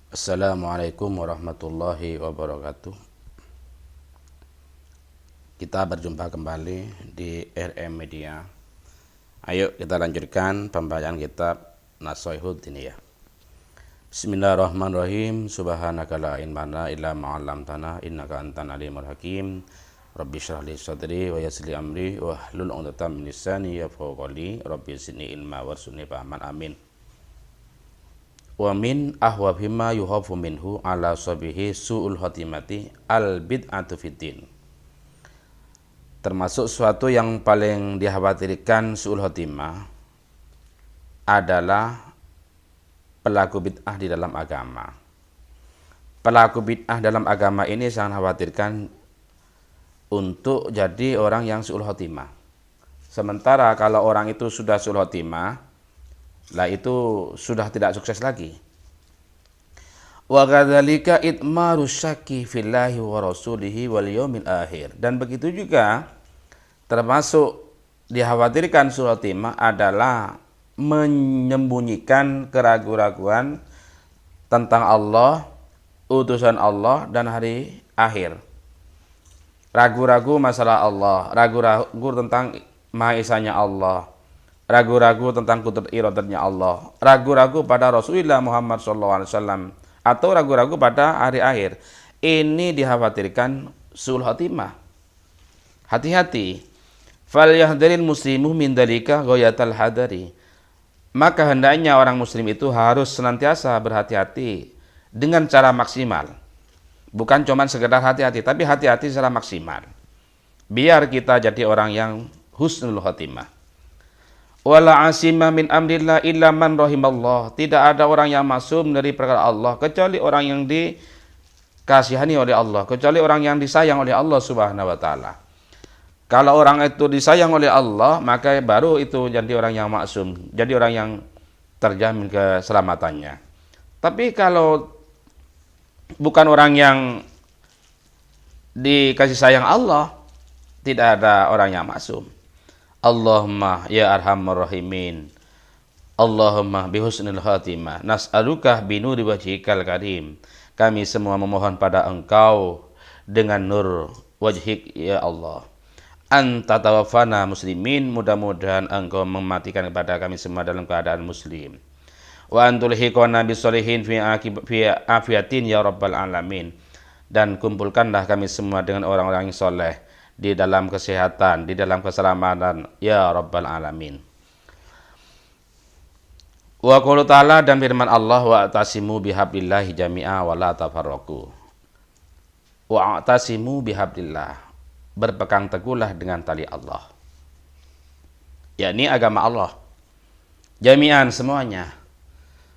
Assalamualaikum warahmatullahi wabarakatuh. Kita berjumpa kembali di RM Media. Ayo kita lanjutkan pembacaan kitab Nashihud Diniyah. Bismillahirrahmanirrahim. Subhanaka la ilma lana illa ma 'allamtana innaka antal alimul hakim. Rabbi shrah li sadri wa yassir li amri wa hlul 'uqdatam min lisani yafqahu qawli. Rabbi zidni ilma warzuqni fahman. Amin. Wa min ahwabima yuhafu minhu ala sabihi su'ul khatimati al bid'atu fiddin. Termasuk suatu yang paling dikhawatirkan su'ul khatimah adalah pelaku bid'ah di dalam agama. Pelaku bid'ah dalam agama ini sangat khawatirkan untuk jadi orang yang su'ul khatimah. Sementara kalau orang itu sudah su'ul khatimah, lah itu sudah tidak sukses lagi. Wa kadzalika itmaru syakki fillahi wa rasulihi wal yaumil akhir. Dan begitu juga termasuk dikhawatirkan su'ul khatimah adalah menyembunyikan keraguan-raguan tentang Allah, utusan Allah dan hari akhir. Ragu-ragu masalah Allah, ragu-ragu tentang Maha Esanya Allah, ragu-ragu tentang kudrat iradatnya Allah, ragu-ragu pada Rasulullah Muhammad SAW, atau ragu-ragu pada hari akhir. Ini dikhawatirkan su'ul khatimah. Hati-hati. Falyahdharil muslimu min dzalika ghayatal hadari. Maka hendaknya orang muslim itu harus senantiasa berhati-hati dengan cara maksimal. Bukan cuma sekedar hati-hati, tapi hati-hati secara maksimal. Biar kita jadi orang yang husnul khatimah. Wala asima min amrillah illa man rahimallah. Tidak ada orang yang maksum dari perkara Allah kecuali orang yang dikasihani oleh Allah, kecuali orang yang disayang oleh Allah Subhanahu wa taala. Kalau orang itu disayang oleh Allah, maka baru itu jadi orang yang maksum, jadi orang yang terjamin keselamatannya. Tapi kalau bukan orang yang dikasih sayang Allah, tidak ada orang yang maksum. Allahumma ya arhamar rahimin, Allahumma bihusnil khatimah, nas'aluka binuri wajhikal karim. Kami semua memohon pada Engkau dengan nur wajhik ya Allah. Anta tawaffana muslimin, mudah-mudahan Engkau mematikan kepada kami semua dalam keadaan muslim. Wa antulhiqana bisolihin fi afiatin ya rabbal alamin. Dan kumpulkanlah kami semua dengan orang-orang yang soleh di dalam kesehatan, di dalam keselamatan ya rabbal alamin. Wa qala ta'ala, dan firman Allah, wa atasimu bihablillahi jami'a wa la tafarraqu. Wa atasimu bihablillah, berpegang teguhlah dengan tali Allah, yakni agama Allah, jami'an semuanya,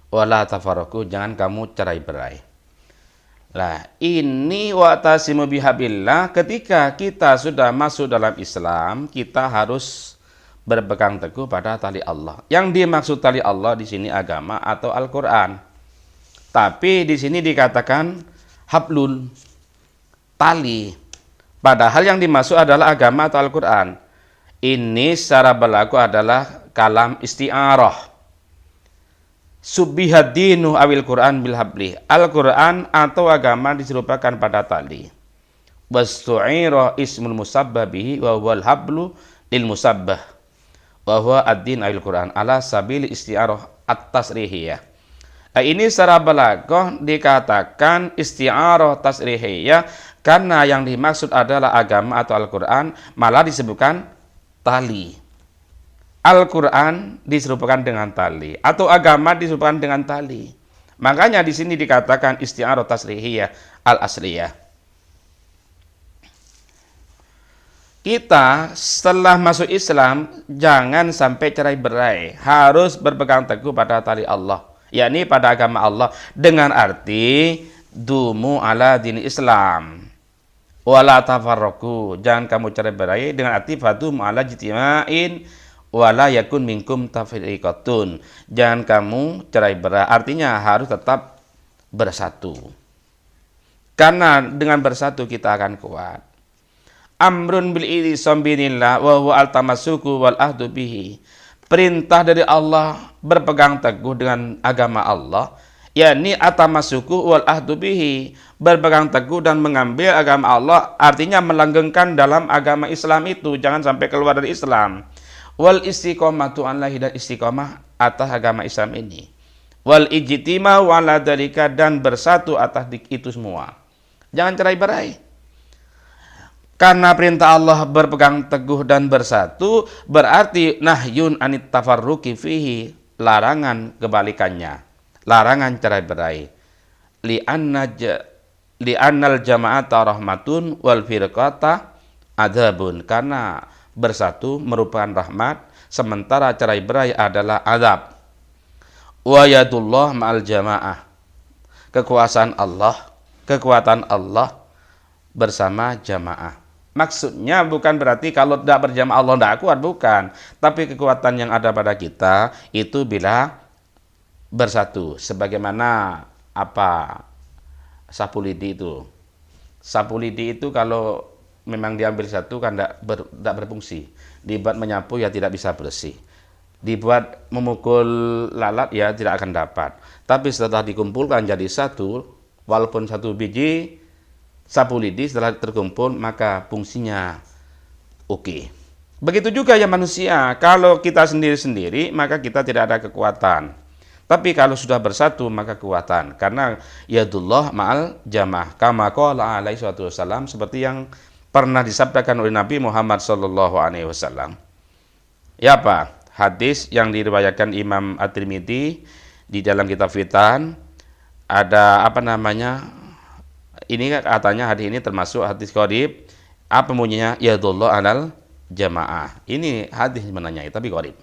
wa la tafarraqu, jangan kamu cerai-berai. Nah, ini wa'tasimu bihablillah. Ketika kita sudah masuk dalam Islam, kita harus berpegang teguh pada tali Allah. Yang dimaksud tali Allah di sini agama atau Al-Qur'an. Tapi di sini dikatakan hablun, tali. Padahal yang dimaksud adalah agama atau Al-Qur'an. Ini secara berlaku adalah kalam isti'arah. Subihadinu awil Quran bil habli. Al-Quran atau agama diserupakan pada tali. Wastu'ira ismul musabbabihi wa huwal hablu lil musabbah. Wa huwa ad-din awil Quran ala sabil isti'arah at-tasrihiyah. Ini secara balaghah dikatakan isti'arah tasrihiyah karena yang dimaksud adalah agama atau Al-Quran, malah disebutkan tali. Al-Quran diserupakan dengan tali atau agama diserupakan dengan tali. Makanya di sini dikatakan isti'arah tasrihiyah al-asliyah. Kita setelah masuk Islam jangan sampai cerai-berai, harus berpegang teguh pada tali Allah, yakni pada agama Allah, dengan arti dumu ala din Islam wala tafarraqu, jangan kamu cerai-berai dengan arti fadumu ala jitima'in wala yakun minkum tafriqatun, jangan kamu cerai-berai, artinya harus tetap bersatu. Karena dengan bersatu kita akan kuat. Amrun bil i'tisam binillah wa huwa al-tamassuku wal ahdu bihi. Perintah dari Allah berpegang teguh dengan agama Allah, yakni atamasuku wal ahdu bihi, berpegang teguh dan mengambil agama Allah, artinya melanggengkan dalam agama Islam itu, jangan sampai keluar dari Islam. Wal istiqomatu alaihi, dan istiqomah atas agama Islam ini. Wal ijtima'u ala dzalika, dan bersatu atas itu semua. Jangan cerai-berai. Karena perintah Allah berpegang teguh dan bersatu berarti nahyun anit tafarruqi fihi, larangan kebalikannya, larangan cerai-berai. Li'annal jama'ata rahmatun wal firqata adzabun, karena bersatu merupakan rahmat sementara cerai-berai adalah azab. Wa yadullah ma'al jamaah, kekuasaan Allah, kekuatan Allah bersama jamaah. Maksudnya bukan berarti kalau tidak berjamaah Allah tidak kuat, bukan. Tapi kekuatan yang ada pada kita itu bila bersatu. Sebagaimana apa sapu lidi itu. Sapu lidi itu kalau memang diambil satu kan tidak berfungsi. Dibuat menyapu ya tidak bisa bersih. Dibuat memukul lalat ya tidak akan dapat. Tapi setelah dikumpulkan jadi satu, walaupun satu biji sapu lidi setelah terkumpul maka fungsinya oke. Begitu juga ya manusia, kalau kita sendiri-sendiri maka kita tidak ada kekuatan. Tapi kalau sudah bersatu maka kekuatan. Karena yadullah ma'al jamaah. Kama qala alaihi wasallam, seperti yang pernah disabdakan oleh Nabi Muhammad sallallahu alaihi wasallam. Ya apa? Hadis yang diriwayatkan Imam At-Tirmidzi di dalam kitab Fitan, ada apa namanya? Ini katanya hadis ini termasuk hadis qarib. Apa bunyinya? Yadullah alal jamaah. Ini hadis menanyai tapi qarib.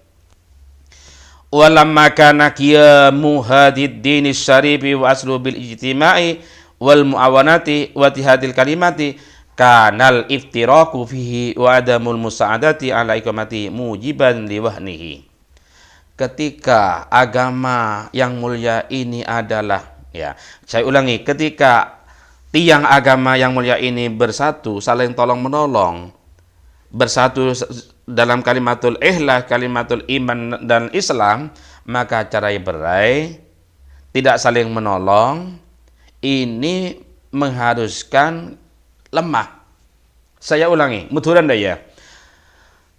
Walamma kana qiyamu hadid dinis syarifi wa aslu bil ijtima'i wal muawanati wa tihadil kalimati kanal iftiraku fihi wa adamul musa'adati ala iqamati mujiban liwahnihi. Ketika agama yang mulia ini adalah, ya, saya ulangi, ketika tiang agama yang mulia ini bersatu, saling tolong menolong, bersatu dalam kalimatul ikhlas, kalimatul iman dan Islam, maka cerai-berai, tidak saling menolong, ini mengharuskan lemah. Saya ulangi, muturan daya.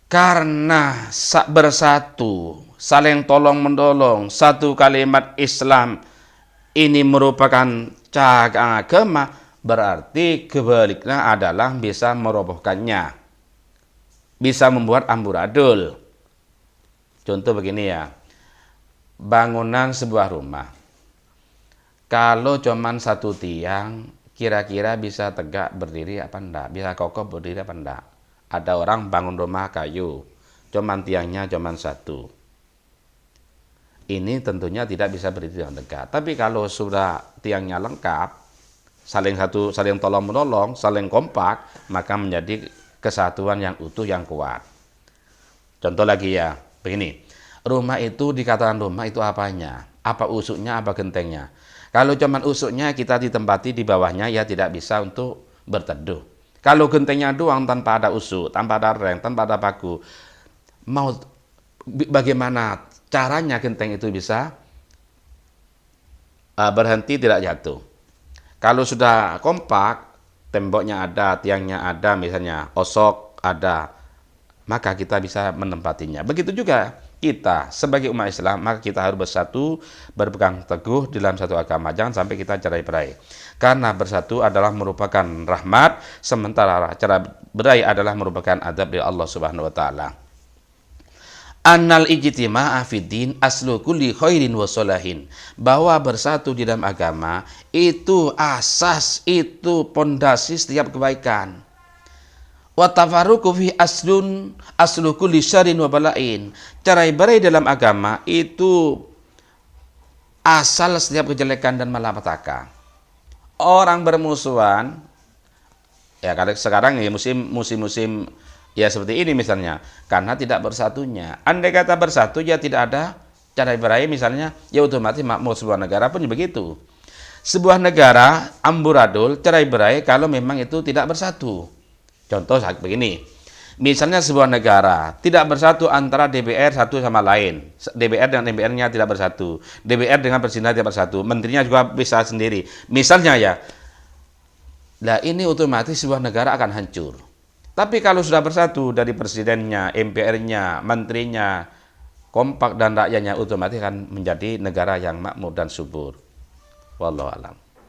Karena bersatu, saling tolong menolong, satu kalimat Islam ini merupakan cagang agama, berarti kebaliknya adalah bisa merobohkannya, bisa membuat amburadul. Contoh begini ya, bangunan sebuah rumah, kalau cuman satu tiang, kira-kira bisa tegak berdiri apa enggak, bisa kokoh berdiri apa enggak. Ada orang bangun rumah kayu, cuman tiangnya cuman satu, ini tentunya tidak bisa berdiri dengan tegak. Tapi kalau sudah tiangnya lengkap, saling tolong menolong, saling kompak, maka menjadi kesatuan yang utuh, yang kuat. Contoh lagi ya, begini. Rumah itu dikatakan rumah itu apanya? Apa usuknya, apa gentengnya? Kalau cuman usuknya kita ditempati di bawahnya ya tidak bisa untuk berteduh. Kalau gentengnya doang tanpa ada usuk, tanpa ada reng, tanpa ada paku, mau bagaimana caranya genteng itu bisa berhenti, tidak jatuh? Kalau sudah kompak, temboknya ada, tiangnya ada, misalnya osok ada, maka kita bisa menempatinya. Begitu juga kita sebagai umat Islam, maka kita harus bersatu, berpegang teguh dalam satu agama. Jangan sampai kita cerai-berai. Karena bersatu adalah merupakan rahmat, sementara cerai-berai adalah merupakan adab dari Allah Subhanahu wa taala. Annal ijtima'a fiddin aslu kulli khairin wa salahin, bahwa bersatu di dalam agama itu asas, itu pondasi setiap kebaikan. Wa tafarruqu fi aslu kulli syarrin wa bala'in, cerai-berai dalam agama itu asal setiap kejelekan dan malapetaka. Orang bermusuhan, ya sekarang ya musim ya seperti ini misalnya, karena tidak bersatunya. Andai kata bersatu ya tidak ada cerai-berai misalnya, ya otomatis makmur sebuah negara pun begitu. Sebuah negara amburadul, cerai-berai kalau memang itu tidak bersatu. Contoh saat begini, Misalnya sebuah negara tidak bersatu antara DPR satu sama lain. DPR dengan MPR-nya tidak bersatu. DPR dengan presidennya tidak bersatu. Menterinya juga bisa sendiri. Misalnya ya, nah ini otomatis sebuah negara akan hancur. Tapi kalau sudah bersatu dari presidennya, MPR-nya, menterinya, kompak dan rakyatnya, otomatis akan menjadi negara yang makmur dan subur. Wallahu alam.